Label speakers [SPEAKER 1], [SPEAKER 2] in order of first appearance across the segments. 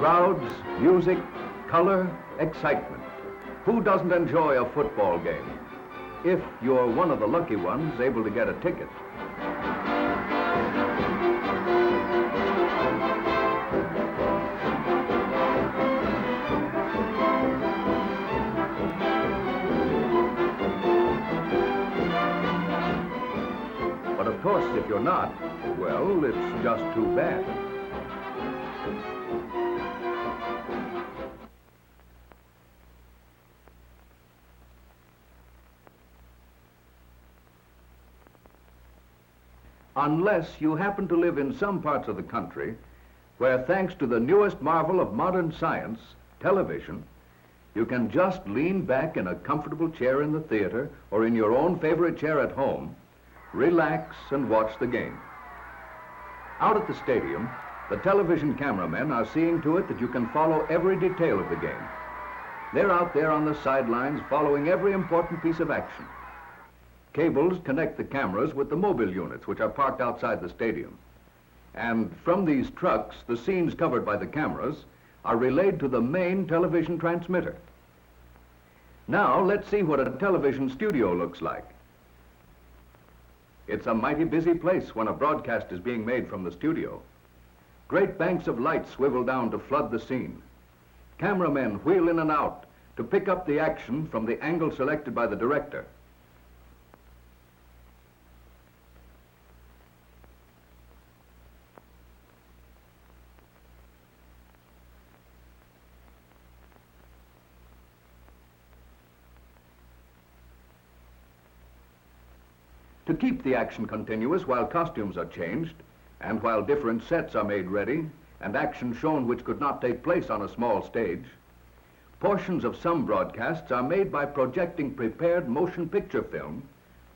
[SPEAKER 1] Crowds, music, color, excitement. Who doesn't enjoy a football game? If you're one of the lucky ones able to get a ticket. But of course, if you're not, well, it's just too bad. Unless you happen to live in some parts of the country where, thanks to the newest marvel of modern science, television, you can just lean back in a comfortable chair in the theater or in your own favorite chair at home, relax and watch the game. Out at the stadium, the television cameramen are seeing to it that you can follow every detail of the game. They're out there on the sidelines following every important piece of action. Cables connect the cameras with the mobile units, which are parked outside the stadium. And from these trucks, the scenes covered by the cameras are relayed to the main television transmitter. Now, let's see what a television studio looks like. It's a mighty busy place when a broadcast is being made from the studio. Great banks of light swivel down to flood the scene. Cameramen wheel in and out to pick up the action from the angle selected by the director. To keep the action continuous while costumes are changed, and while different sets are made ready, and action shown which could not take place on a small stage, portions of some broadcasts are made by projecting prepared motion picture film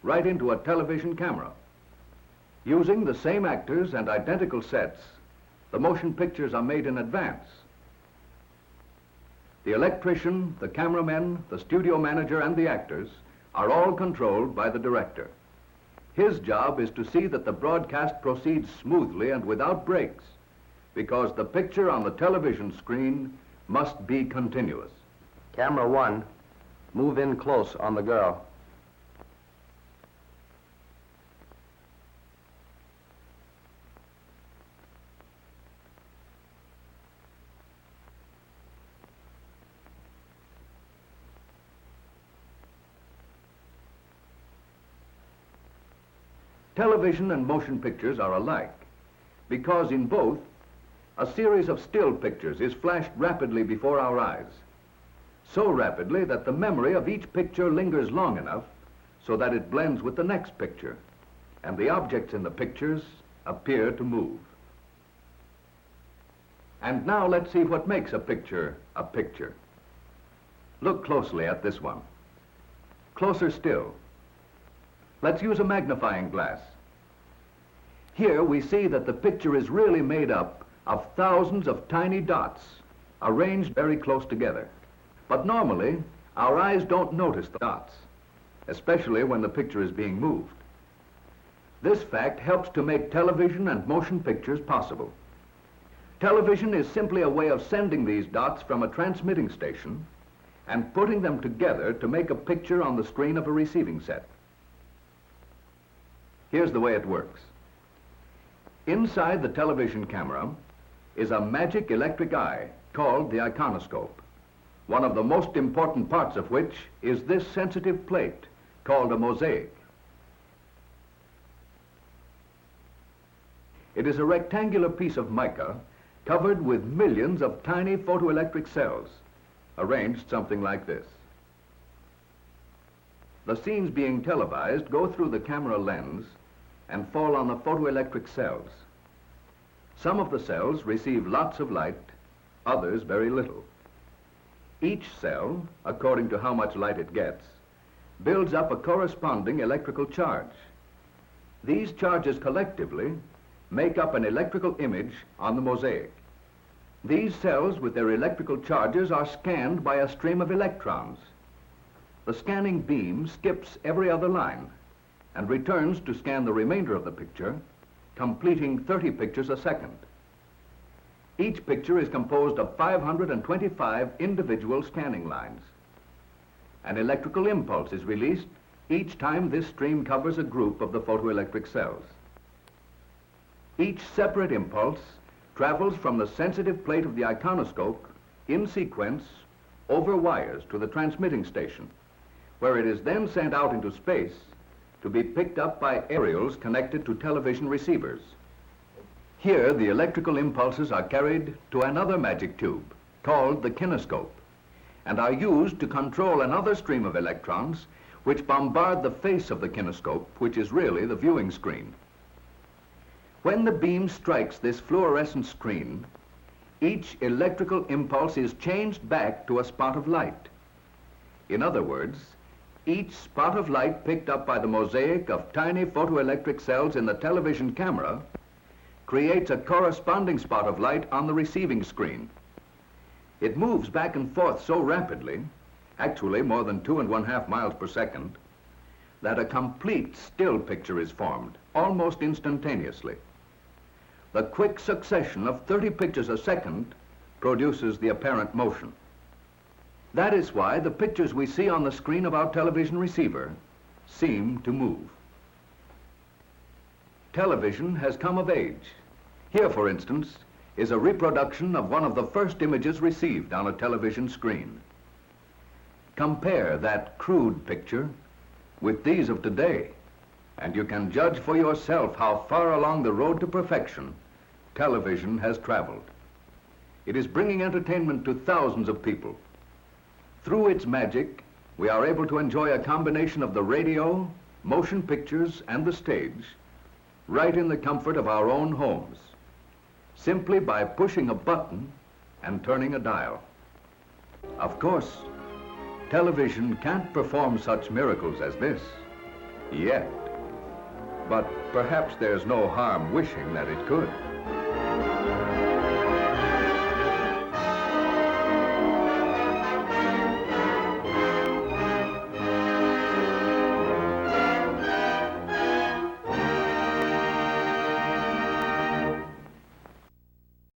[SPEAKER 1] right into a television camera. Using the same actors and identical sets, the motion pictures are made in advance. The electrician, the cameramen, the studio manager, and the actors are all controlled by the director. His job is to see that the broadcast proceeds smoothly and without breaks, because the picture on the television screen must be continuous.
[SPEAKER 2] Camera 1, move in close on the girl.
[SPEAKER 1] Television and motion pictures are alike because in both, a series of still pictures is flashed rapidly before our eyes, so rapidly that the memory of each picture lingers long enough so that it blends with the next picture, and the objects in the pictures appear to move. And now let's see what makes a picture a picture. Look closely at this one. Closer still. Let's use a magnifying glass. Here we see that the picture is really made up of thousands of tiny dots arranged very close together. But normally, our eyes don't notice the dots, especially when the picture is being moved. This fact helps to make television and motion pictures possible. Television is simply a way of sending these dots from a transmitting station and putting them together to make a picture on the screen of a receiving set. Here's the way it works. Inside the television camera is a magic electric eye called the iconoscope, one of the most important parts of which is this sensitive plate called a mosaic. It is a rectangular piece of mica covered with millions of tiny photoelectric cells, arranged something like this. The scenes being televised go through the camera lens and fall on the photoelectric cells. Some of the cells receive lots of light, others very little. Each cell, according to how much light it gets, builds up a corresponding electrical charge. These charges collectively make up an electrical image on the mosaic. These cells with their electrical charges are scanned by a stream of electrons. The scanning beam skips every other line and returns to scan the remainder of the picture, completing 30 pictures a second. Each picture is composed of 525 individual scanning lines. An electrical impulse is released each time this stream covers a group of the photoelectric cells. Each separate impulse travels from the sensitive plate of the iconoscope in sequence over wires to the transmitting station, where it is then sent out into space to be picked up by aerials connected to television receivers. Here, the electrical impulses are carried to another magic tube called the kinescope and are used to control another stream of electrons which bombard the face of the kinescope, which is really the viewing screen. When the beam strikes this fluorescent screen, each electrical impulse is changed back to a spot of light. In other words, each spot of light picked up by the mosaic of tiny photoelectric cells in the television camera creates a corresponding spot of light on the receiving screen. It moves back and forth so rapidly, actually more than 2.5 miles per second, that a complete still picture is formed, almost instantaneously. The quick succession of 30 pictures a second produces the apparent motion. That is why the pictures we see on the screen of our television receiver seem to move. Television has come of age. Here, for instance, is a reproduction of one of the first images received on a television screen. Compare that crude picture with these of today, and you can judge for yourself how far along the road to perfection television has traveled. It is bringing entertainment to thousands of people. Through its magic, we are able to enjoy a combination of the radio, motion pictures, and the stage right in the comfort of our own homes, simply by pushing a button and turning a dial. Of course, television can't perform such miracles as this, yet. But perhaps there's no harm wishing that it could.